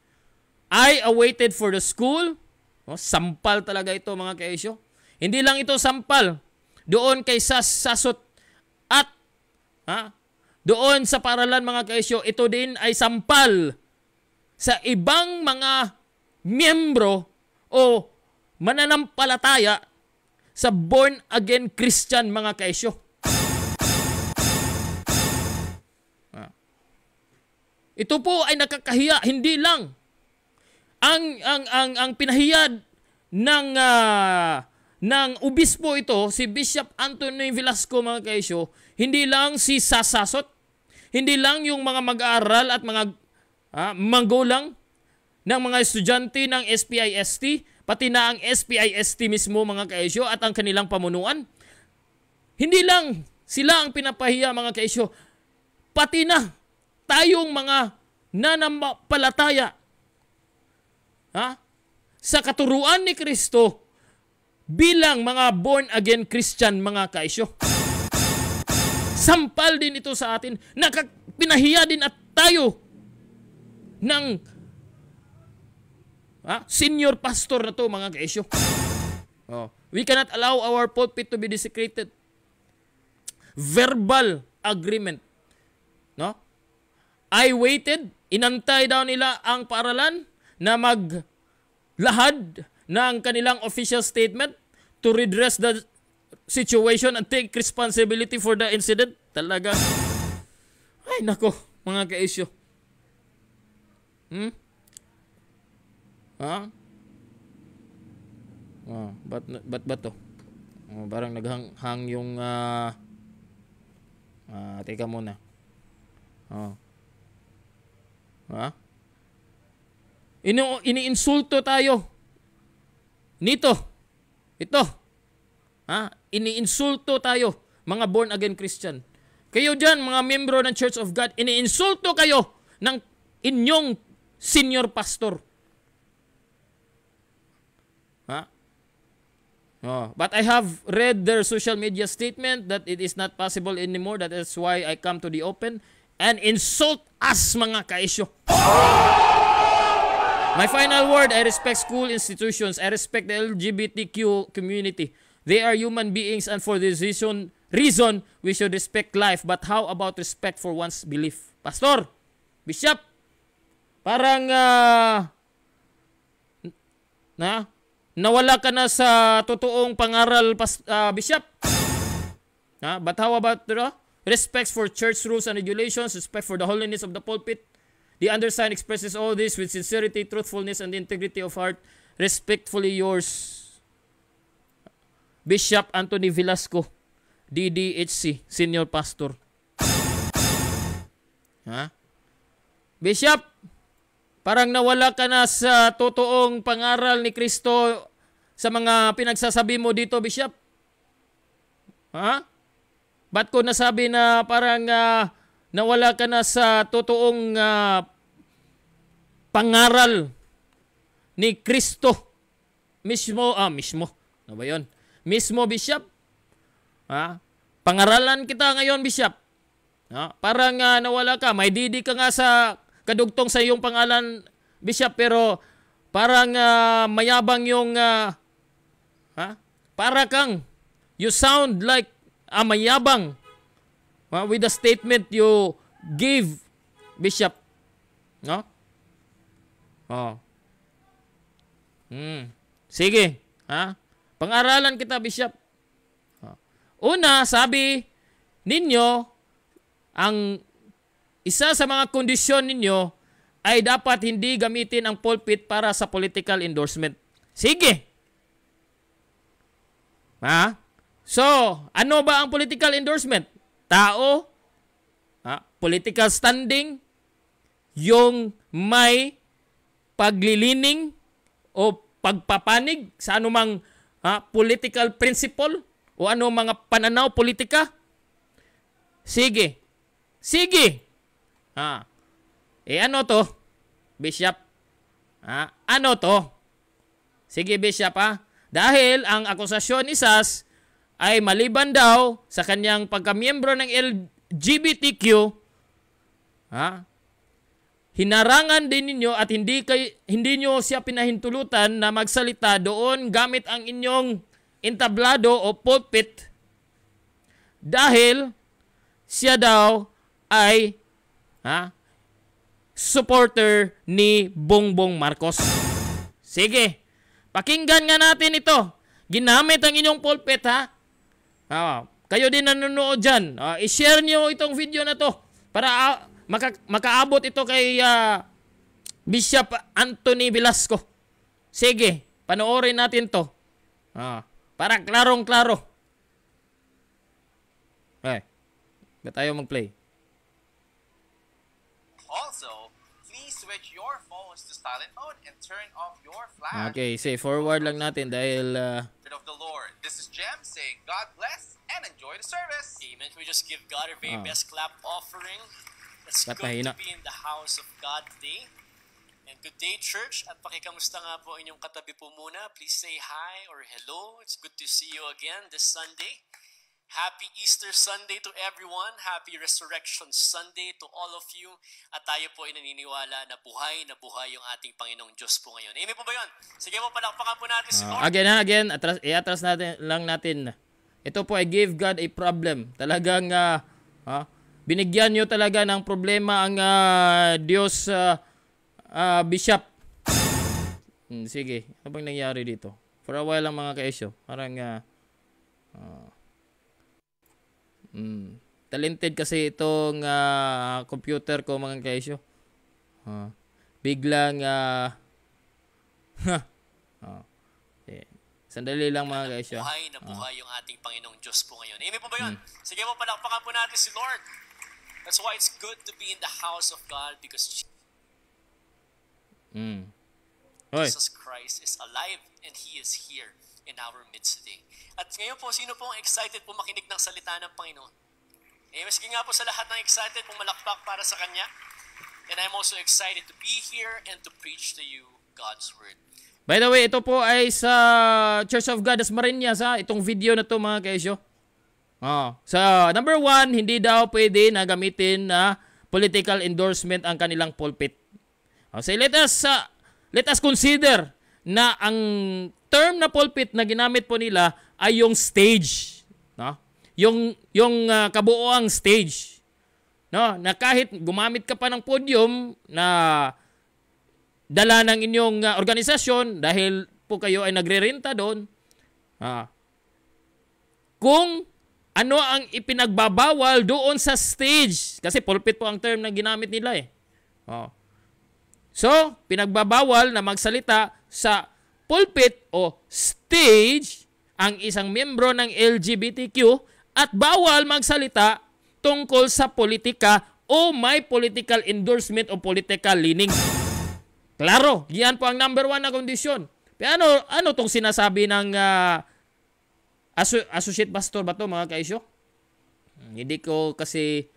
I awaited for the school. Sampal talaga ito mga kaisyo. Hindi lang ito sampal. Doon kay Sasot at doon sa paralan mga kaisyo, ito din ay sampal sa ibang mga miyembro o mananampalataya sa born again Christian mga kaisyo. Ito po ay nakakahiya, hindi lang ang pinahiyad ng obispo ito, si Bishop Anthony Velasco mga kaisyo, hindi lang si Sasasot, hindi lang yung mga mag-aaral at mga manggulang ng mga estudyante ng SPIST, pati na ang SPIST mismo mga kaisyo at ang kanilang pamunuan. Hindi lang sila ang pinapahiya mga kaisyo, pati na tayong mga nananampalataya sa katuruan ni Kristo bilang mga born again Christian mga kaisyo. Sampal din ito sa atin. Pinahiya din at tayo ng senior pastor na to mga kaisyo. We cannot allow our pulpit to be desecrated. Verbal agreement. No? I waited. Inantay daw nila ang paaralan na maglahad ng kanilang official statement to redress the situation and take responsibility for the incident. Talaga. Ay, nako, mga kaisyo. Ba't to? Parang naghang yung teka muna. Iniinsulto tayo. Nito. Ito. Iniinsulto tayo, mga born again Christian. Kayo dyan, mga membro ng Church of God, iniinsulto kayo ng inyong senior pastor. But I have read their social media statement that it is not possible anymore. That is why I come to the open and insult us mga kaisyo. My final word, I respect school institutions. I respect the LGBTQ community. They are human beings and for this reason we should respect life. But how about respect for one's belief? Pastor, Bishop, parang nawala ka na sa totoong pangaral, Bishop. But how about respect for church rules and regulations, respect for the holiness of the pulpit? The undersigned expresses all this with sincerity, truthfulness, and integrity of heart. Respectfully yours, Bishop Anthony Velasco, DDHC, Senior Pastor. Ha? Bishop, parang nawala ka na sa totoong pangaral ni Kristo sa mga pinagsasabi mo dito, Bishop. Ha? Ba't ko nasabi na parang nawala ka na sa totoong pangaral ni Kristo? Mismo. Ano ba yun? Mismo, Bishop. Ha? Pangaralan kita ngayon, Bishop. Ha? Parang nawala ka. May didi ka nga sa kadugtong sa iyong pangalan, Bishop, pero parang mayabang yung para kang, you sound like mayabang with the statement you give, Bishop. No? Oh. Sige. Ha? Pang-aralan kita, Bishop. Una, sabi ninyo, ang isa sa mga kondisyon ninyo ay dapat hindi gamitin ang pulpit para sa political endorsement. Sige. Ha? So, ano ba ang political endorsement? Tao, political standing, yung may paglilining o pagpapanig sa anumang political principle o anong mga pananaw politika. Sige. Sige. Ano to, Bishop? Ano to? Sige, Bishop, Dahil ang akusasyon ni Sas ay maliban daw sa kanyang pagkamiyembro ng LGBTQ, hinarangan din ninyo at hindi nyo siya pinahintulutan na magsalita doon gamit ang inyong entablado o pulpit dahil siya daw ay supporter ni Bongbong Marcos. Sige, pakinggan nga natin ito. Ginamit ang inyong pulpit, kayo din nanonood dyan. I-share nyo itong video na to para makaabot ito kay Bishop Anthony Velasco. Sige, panoorin natin to. Para klarong-klaro. Ba tayo mag-play? Also, please switch your phones to silent mode and turn off your flash. Okay, say forward lang natin dahil Of the Lord. This is Jem saying God bless and enjoy the service. Amen. Can we just give God our very best clap offering? It's Ba't good mahina? to be in the house of God today. And good day, church. At pakikamusta nga po inyong katabi po muna. Please say hi or hello. It's good to see you again this Sunday. Happy Easter Sunday to everyone. Happy Resurrection Sunday to all of you. At tayo po ay naniniwala na buhay yung ating Panginoong Diyos po ngayon. Amen po ba yun? Sige po, palakpakan po natin si Lord. Again, i-atras natin. Ito po ay give God a problem. Talagang binigyan nyo talaga ng problema ang Diyos, Bishop. Sige, ano bang nangyari dito? For a while lang mga ka-isyo. Parang talented kasi itong computer ko mga ka-isyo. Biglang sandali lang mga ka-isyo. Buhay yung ating Panginoong Diyos po ngayon. Amen po ba yun? Sige po, palakpakan po natin si Lord. That's why it's good to be in the house of God because Jesus Christ is alive and He is here in our midst today. At ngayon po, sino po ang excited po makinig ng salita ng Panginoon? Maski nga po sa lahat ng excited pong malakpak para sa Kanya. And I'm also excited to be here and to preach to you God's Word. By the way, ito po ay sa Church of God Dasmariñas, itong video na to mga kaisyo. So, number 1, hindi daw pwede na gamitin na political endorsement ang kanilang pulpit. So, let us consider na ang term na pulpit na ginamit po nila ay yung stage, yung kabuoang stage, na kahit gumamit ka pa ng podium na dala ng inyong organisasyon dahil po kayo ay nagre-renta doon, kung ano ang ipinagbabawal doon sa stage, kasi pulpit po ang term na ginamit nila So, pinagbabawal na magsalita sa pulpit o stage ang isang miyembro ng LGBTQ at bawal magsalita tungkol sa politika o may political endorsement o political leaning. Klaro, yan po ang number 1 na kondisyon. Pero ano tong sinasabi ng associate pastor ba to, mga kaisyo? Hindi ko kasi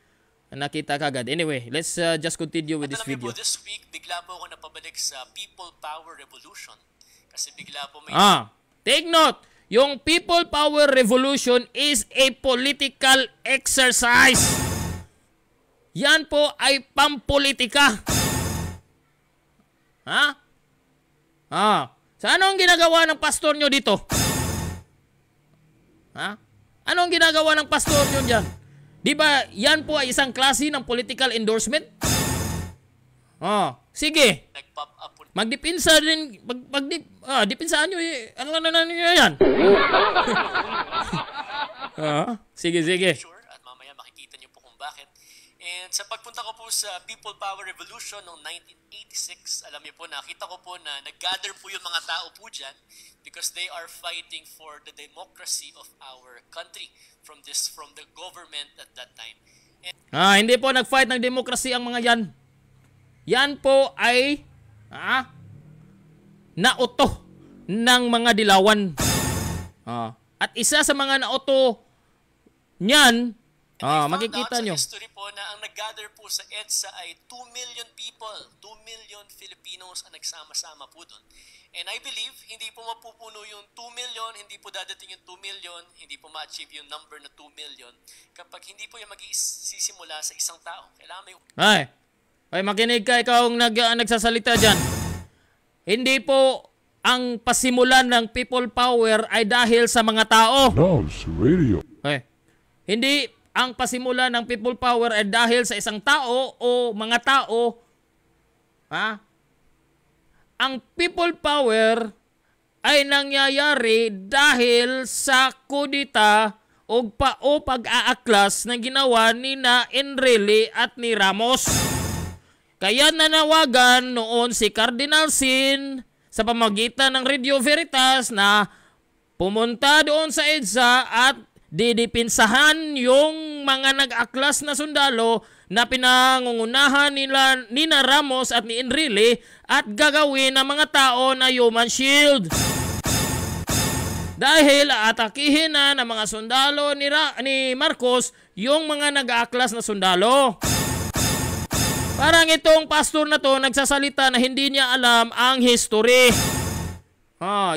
nakita kagad. Anyway, let's just continue with this video. Alam niyo po, this week, bigla po ako napabalik sa People Power Revolution. Kasi bigla po may... Take note, yung People Power Revolution is a political exercise. Yan po ay pampolitika. So ano ang ginagawa ng pastor nyo dito? Ano ang ginagawa ng pastor nyo dyan? Di ba yan po ay isang klase ng political endorsement? Sige. Nag-pop up po. Magdipinsa din. Dipinsaan nyo eh. Ano yan? Sige. Sure, at mamaya makikita niyo po kung bakit. And sa pagpunta ko po sa People Power Revolution noong 1986, alam niyo po, nakita ko po na nag-gather po yung mga tao po dyan because they are fighting for the democracy of our country from the government at that time. And, hindi po nag-fight ng demokrasya ang mga yan. Yan po ay nauto ng mga dilawan. At isa sa mga nauto niyan, makikita nyo. Sa history po na ang nag-gather po sa EDSA ay 2 million people, 2 million Filipinos ang nagsama-sama po doon. And I believe, hindi po mapupuno yung 2 million, hindi po dadating yung 2 million, hindi po ma-achieve yung number na 2 million kapag hindi po yung mag-sisimula sa isang tao. Kailangan may... Ay, makinig ka, ikaw ang nagsasalita dyan. Hindi po ang pasimulan ng people power ay dahil sa mga tao. Radio. Hindi ang pasimulan ng people power ay dahil sa isang tao o mga tao. Ang people power ay nangyayari dahil sa kudita o pag-aaklas na ginawa ni na Enrile at ni Ramos. Kaya nanawagan noon si Cardinal Sin sa pamagitan ng Radio Veritas na pumunta doon sa EDSA at didipinsahan yung mga nag-aklas na sundalo na pinangungunahan ni na Ramos at ni Enrile at gagawin ng mga tao na human shield. Dahil atakihin na ng mga sundalo ni Marcos yung mga nag-aaklas na sundalo. Parang itong pastor na to nagsasalita na hindi niya alam ang history.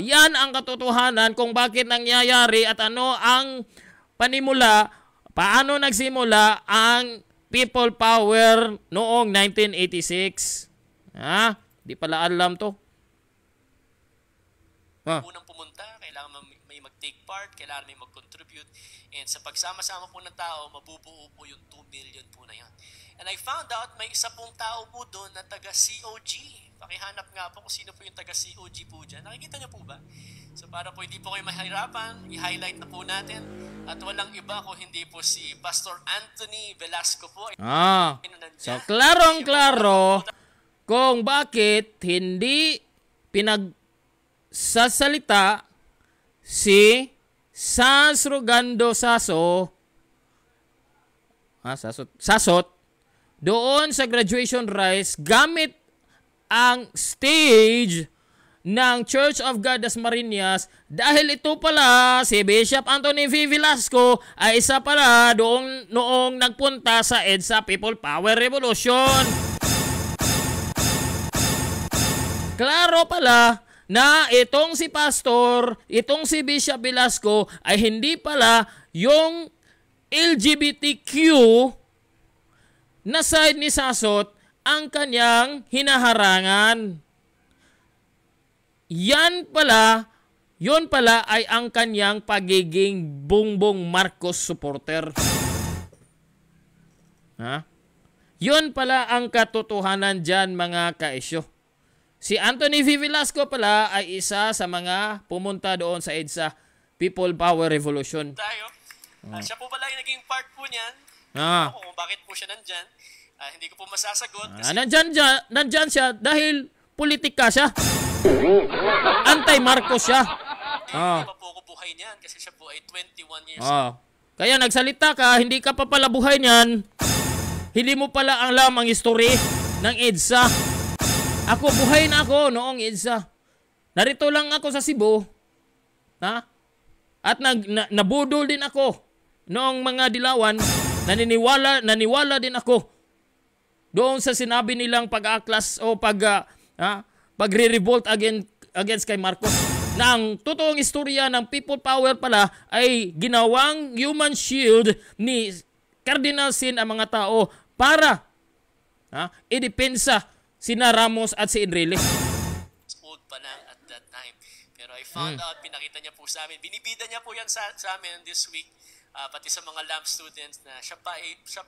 Yan ang katotohanan kung bakit nangyayari at ano ang panimula, paano nagsimula ang people power noong 1986. Di pala alam to. Unang pumunta, kailangan may mag-take part, kailangan may mag-contribute. And sa pagsama-sama po ng tao, mabubuo po yung 2 million po na yan. And I found out may isa pong tao po doon na taga-COG. Pakihanap nga po kung sino po yung taga-COG po dyan. Nakikita niyo po ba? So para po hindi po kayo mahirapan, i-highlight na po natin. At walang iba kung hindi po si Pastor Anthony Velasco po. So klarong-klaro kung bakit hindi pinagsasalita si Sas Rogando Sasot doon sa graduation rites gamit ang stage ng Church of God Dasmariñas dahil ito pala si Bishop Anthony V. Velasco ay isa pala noong nagpunta sa EDSA People Power Revolution. Klaro pala na itong si Pastor, itong si Bishop Velasco ay hindi pala yung LGBTQ na side ni Sasot ang kanyang hinaharangan. Yun pala ay ang kanyang pagiging Bongbong Marcos supporter. Yun pala ang katotohanan dyan, mga kaisyo. Si Anthony V. Velasco pala ay isa sa mga pumunta doon sa EDSA People Power Revolution. Siya po pala yung naging part po niyan. Kung bakit po siya nandyan. Hindi ko po masasagot. Kasi... Nandyan siya dahil politika siya. Anti-Marcos siya. Hindi pa po ako buhay niyan kasi siya po ay 21 years Oh. old. Kaya nagsalita ka, hindi ka pa pala buhay niyan. Hindi mo pala alam ang history ng EDSA. Ako, buhay na ako noong EDSA. Narito lang ako sa Cebu. Ha? At nabudol din ako noong mga dilawan. Naniwala din ako doon sa sinabi nilang pag-aklas o pagre-revolt against kay Marcos. Na ang totoong istorya ng people power pala ay ginawang human shield ni Cardinal Sin ang mga tao para idepensa sina Ramos at si Enrile. Old pa lang at that time. Pero I found out, pinakita niya po sa amin. Binibida niya po yan sa amin this week. Pati sa mga LAMP students na siya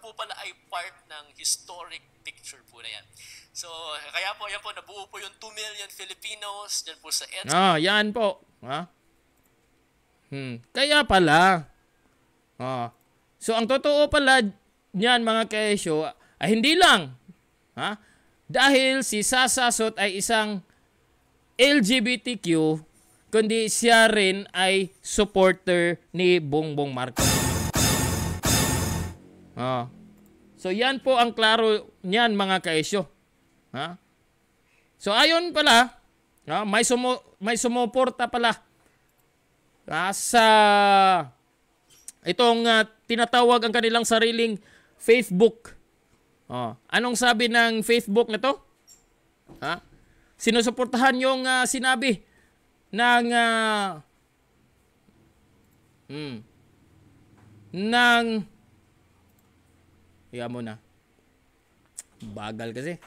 po pala ay part ng historic picture po na yan. So, kaya po, yan po, nabuo po yung 2 million Filipinos dyan po sa EDSA. Yan po. Kaya pala. So, ang totoo pala niyan mga kaesyo, ay hindi lang. Dahil si Sasasot ay isang LGBTQ, kundi siya rin ay supporter ni Bongbong Marcos. So yan po ang klaro niyan mga kaesyo. So ayon pala, may sumuporta pala sa itong tinatawag ang kanilang sariling Facebook. Anong sabi ng Facebook na to? Sinusuportahan yung sinabi ng hiya mo na. Bagal kasi.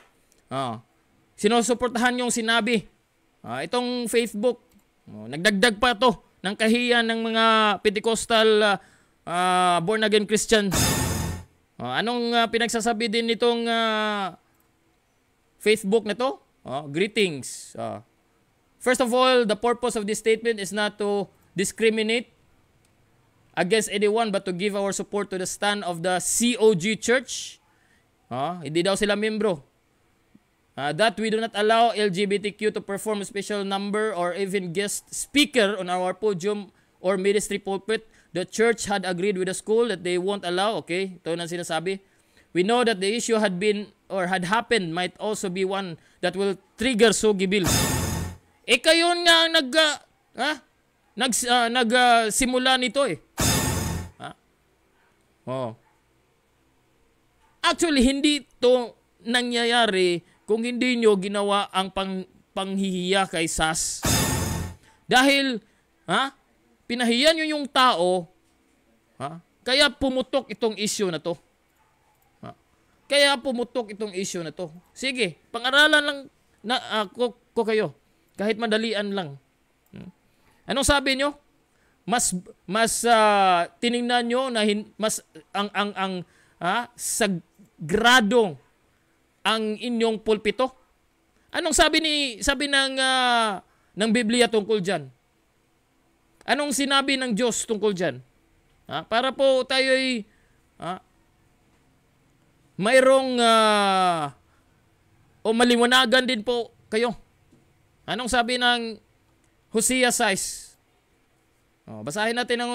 Sinusuportahan yung sinabi. Itong Facebook. Nagdagdag pa to ng kahiyan ng mga Pentecostal born again Christian. Anong pinagsasabi din nitong Facebook na to? Greetings. First of all, the purpose of this statement is not to discriminate against anyone but to give our support to the stand of the COG Church. Hindi daw sila membro. That we do not allow LGBTQ to perform a special number or even guest speaker on our podium or ministry pulpit. The church had agreed with the school that they won't allow. Okay, ito na sinasabi. We know that the issue had been or had happened might also be one that will trigger Sugi Bill. Kayo nga nagsimula nito eh. Actually, hindi to nangyayari kung hindi nyo ginawa ang panghihiya kay SAS. Dahil, pinahiya nyo yung tao, kaya pumutok itong issue na to. Sige, pang-aralan lang ko kayo. Kahit madalian lang. Anong sabi nyo? Mas tiningnan nyo na mas ang sagrado ang inyong pulpito. Anong sabi ng Biblia tungkol diyan? Anong sinabi ng Diyos tungkol diyan? Para po tayo ay mayroong o maliwanagan din po kayo. Anong sabi ng Hosea 6? Basahin natin ang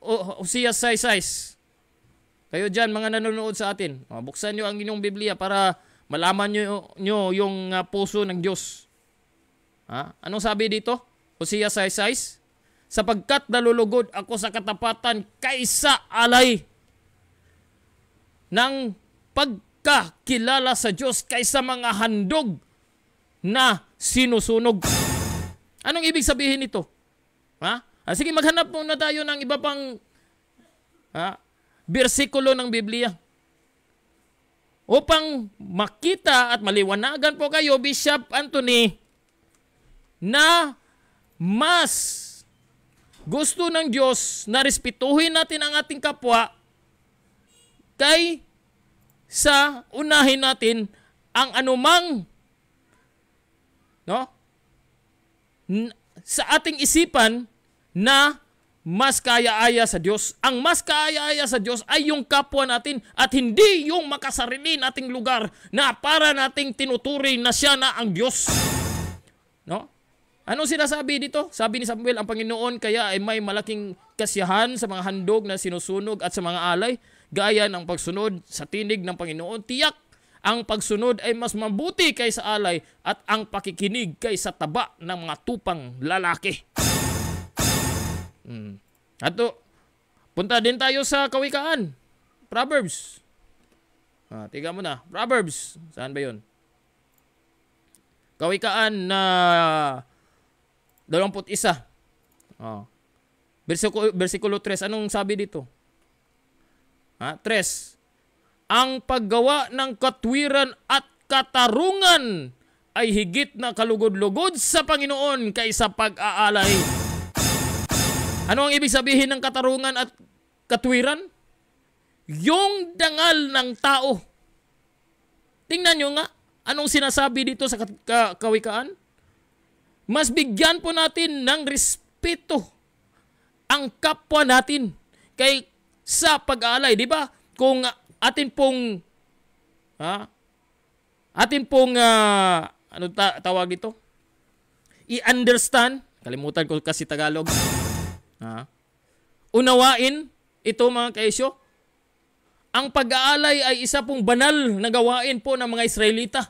Hosea 6. Kayo dyan, mga nanonood sa atin. Buksan nyo ang inyong Biblia para malaman nyo yung puso ng Diyos. Anong sabi dito? Hosea 6:6. Sapagkat nalulugod ako sa katapatan kaysa alay ng pagkakilala sa Diyos kaysa mga handog na sinusunog. Anong ibig sabihin nito? Sige, maghanap muna tayo ng iba pang bersikulo ng Biblia upang makita at maliwanagan po kayo, Bishop Anthony, na mas gusto ng Diyos na respetuhin natin ang ating kapwa kay sa unahin natin ang anumang sa ating isipan na mas kaaya-aya sa Diyos. Ang mas kaaya-aya sa Diyos ay yung kapwa natin at hindi yung makasarili nating lugar na para nating tinuturing na siya na ang Diyos. Anong sinasabi dito? Sabi ni Samuel, ang Panginoon kaya ay may malaking kasiyahan sa mga handog na sinusunog at sa mga alay, gaya ng pagsunod sa tinig ng Panginoon. Tiyak, ang pagsunod ay mas mabuti kaysa alay at ang pakikinig kaysa taba ng mga tupang lalaki. Ato, punta din tayo sa Kawikaan. Proverbs. Tiga mo na. Proverbs. Saan ba yun? Kawikaan na 21. Versikulo 3. Anong sabi dito? 3. Ang paggawa ng katwiran at katarungan ay higit na kalugod-lugod sa Panginoon kaysa pag-aalay. Ano ang ibig sabihin ng katarungan at katwiran? Yung dangal ng tao. Tingnan nyo nga, anong sinasabi dito sa Kawikaan? Mas bigyan po natin ng respeto ang kapwa natin sa pag-aalay, di ba? Kung atin pong tawag dito? I-understand, kalimutan ko kasi Tagalog. Unawain ito mga kaisyo. Ang pag-aalay ay isa pong banal na gawain po ng mga Israelita.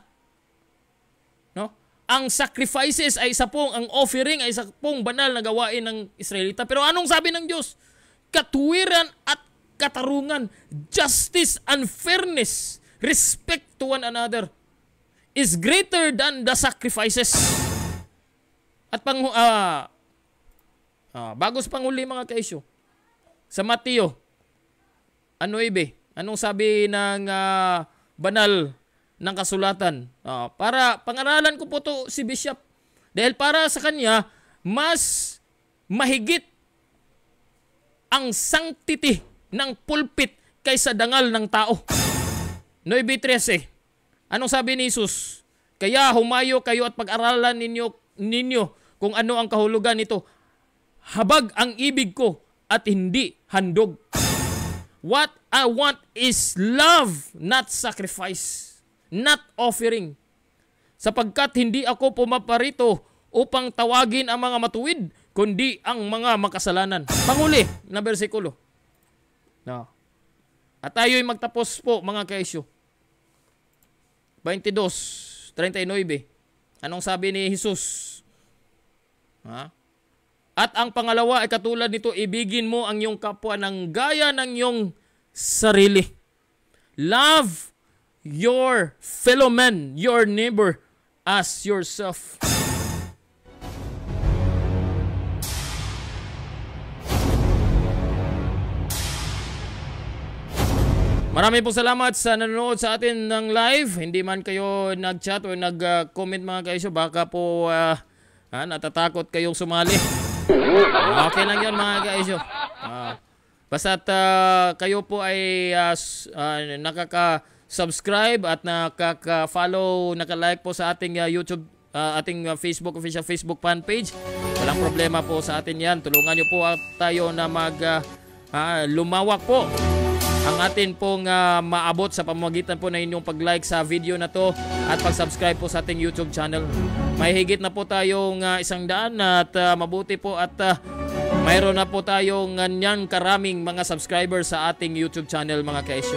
No? Ang sacrifices ay ang offering ay isa pong banal na gawain ng Israelita. Pero anong sabi ng Diyos? Katwiran at katarungan, justice and fairness, respect to one another is greater than the sacrifices. At bago sa panghuli mga kaisyo, sa Mateo, anong sabi ng banal ng kasulatan? Para pangaralan ko po to si Bishop. Dahil para sa kanya, mas mahigit ang sanctity ng pulpit kaysa dangal ng tao. 9:13. Anong sabi ni Jesus? Kaya humayo kayo at pag-aralan ninyo kung ano ang kahulugan nito. Habag ang ibig ko at hindi handog. What I want is love, not sacrifice, not offering. Sapagkat hindi ako pumaparito upang tawagin ang mga matuwid, kundi ang mga makasalanan. Panghuli na bersikulo. At tayo'y magtapos po mga kaisyo. 22:39. Anong sabi ni Jesus? At ang pangalawa ay katulad nito, ibigin mo ang iyong kapwa ng gaya ng iyong sarili. Love your fellow man, your neighbor, as yourself. Maraming po salamat sa nanonood sa atin ng live. Hindi man kayo nag-chat o nag-comment mga kaisyo, baka po natatakot kayong sumali. Okay lang yun mga kaisyo. Basta't kayo po ay nakaka-subscribe at nakaka-follow, naka-like po sa ating YouTube, ating official Facebook fan page. Walang problema po sa atin yan. Tulungan nyo po tayo na lumawak po ang atin pong maabot sa pamamagitan po na inyong pag-like sa video na to at pag-subscribe po sa ating YouTube channel. May higit na po tayong 100 at mabuti po at mayroon na po tayong ganyan karaming mga subscribers sa ating YouTube channel mga kaisyo.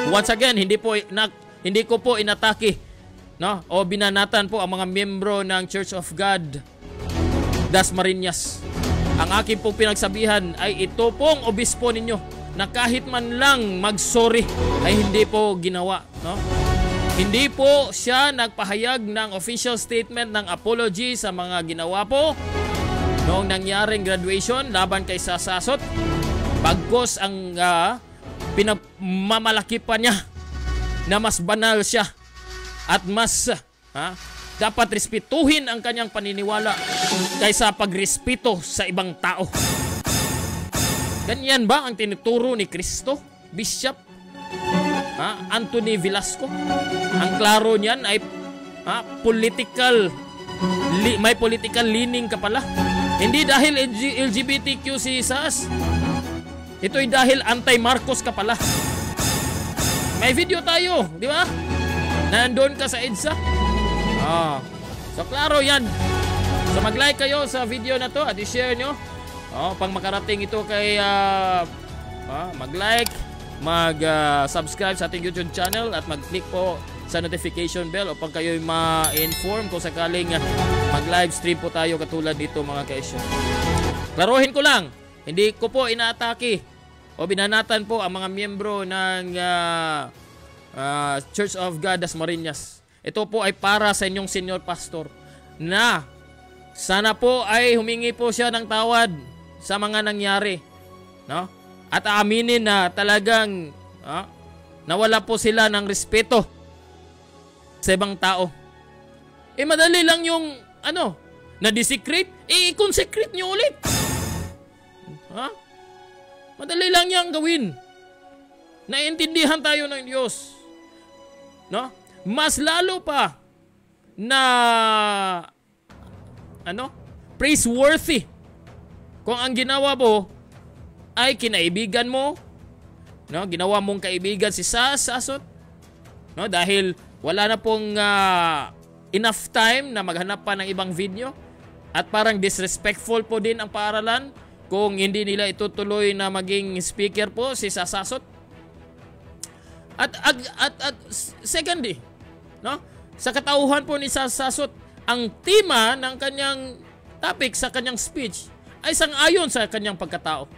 Once again, hindi ko po inatake o binanatan po ang mga miyembro ng Church of God Dasmariñas. Ang aking pong pinagsabihan ay ito pong obispo ninyo na kahit man lang mag-sorry ay hindi po ginawa. Hindi po siya nagpahayag ng official statement ng apology sa mga ginawa po noong nangyaring graduation laban kay Sasasot. Bagkos ang pinamamalaki pa niya na mas banal siya at mas dapat respetuhin ang kanyang paniniwala kaysa pagrespeto sa ibang tao. Ganyan ba ang tinuturo ni Kristo, Bishop Anthony Velasco? Ang klaro niyan ay may political leaning ka pala. Hindi dahil LGBTQ si Sas. Ito'y dahil anti-Marcos ka pala. May video tayo, di ba? Nandun ka sa EDSA. So klaro yan. So mag-like kayo sa video na to at i-share nyo. Pang makarating ito kay mag-like, mag-subscribe sa ating YouTube channel at mag-click po sa notification bell upang kayo ma-inform kung sakaling mag-live stream po tayo katulad dito mga kaisyo. Klaruhin ko lang, hindi ko po inaatake o binanatan po ang mga miyembro ng Church of God Dasmariñas. Ito po ay para sa inyong senior pastor na sana po ay humingi po siya ng tawad sa mga nangyari, no? At aaminin na talagang nawala po sila ng respeto sa ibang tao. Madali lang yung na-desecrate, i-consecrate nyo ulit. Madali lang yang gawin. Naiintindihan tayo ng Diyos, no? Mas lalo pa na praiseworthy kung ang ginawa mo ay kinaibigan mo, no? Ginawa mong kaibigan si Sasot, no? Dahil wala na pong enough time na maghanap pa ng ibang video at parang disrespectful po din ang paaralan kung hindi nila itutuloy na maging speaker po si Sasot. At secondly, no? Sa katauhan po ni Sasot, ang tema ng kanyang topic sa kanyang speech ay sang-ayon sa kanyang pagkatao.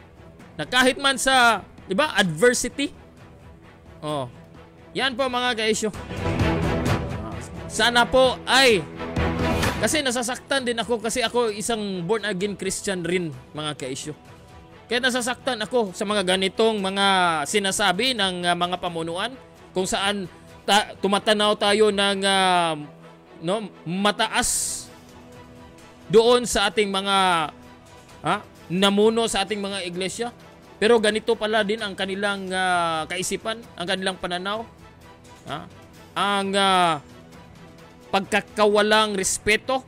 Na kahit man sa, di ba, adversity. Yan po mga kaisyo. Sana po ay, kasi nasasaktan din ako kasi ako isang born again Christian rin mga kaisyo. Kaya nasasaktan ako sa mga ganitong mga sinasabi ng mga pamunuan kung saan tumatanaw tayo ng mataas doon sa ating mga namuno sa ating mga iglesia. Pero ganito pala din ang kanilang kaisipan, ang kanilang pananaw. Ang pagkakawalang respeto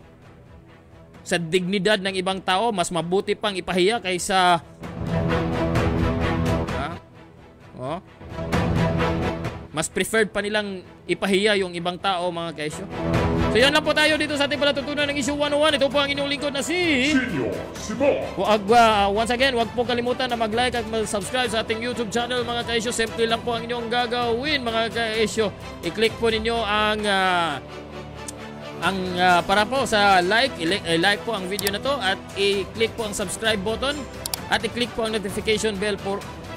sa dignidad ng ibang tao, mas mabuti pang ipahiya kaysa mas preferred pa nilang ipahiya yung ibang tao mga kaisyo. So yan lang po tayo dito sa ating palatutunan ng Issue 101. Ito po ang inyong lingkod na si Senior Simon. Once again, huwag po kalimutan na mag-like at mag-subscribe sa ating YouTube channel mga kaisyo. Simple lang po ang inyong gagawin mga kaisyo. I-click po ninyo ang para po sa like po ang video na to at i-click po ang subscribe button at i-click po ang notification bell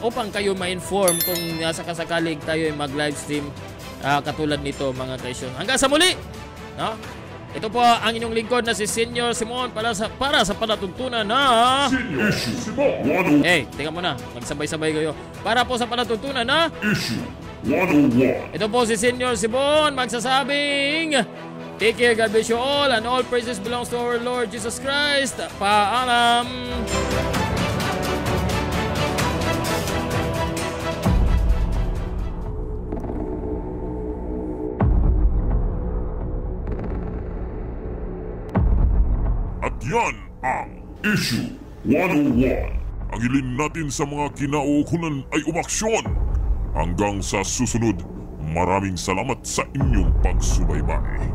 upang kayo ma-inform kung nasa kasakalig tayo ay mag-live stream katulad nito mga kaisyo. Hanggang sa muli, no? Ito po ang inyong lingkod na si Senior Simon para sa palatuntunan na Senior Simon. Tingnan mo na, magsabay-sabay kayo. Para po sa palatuntunan na Issue 101. Ito po si Senior Simon magsasabing take care, God bless you all, and all praises belongs to our Lord Jesus Christ. Paalam. At yan ang Issue 101. Ang hilin natin sa mga kinaukulan ay umaksyon. Hanggang sa susunod, maraming salamat sa inyong pagsubaybay.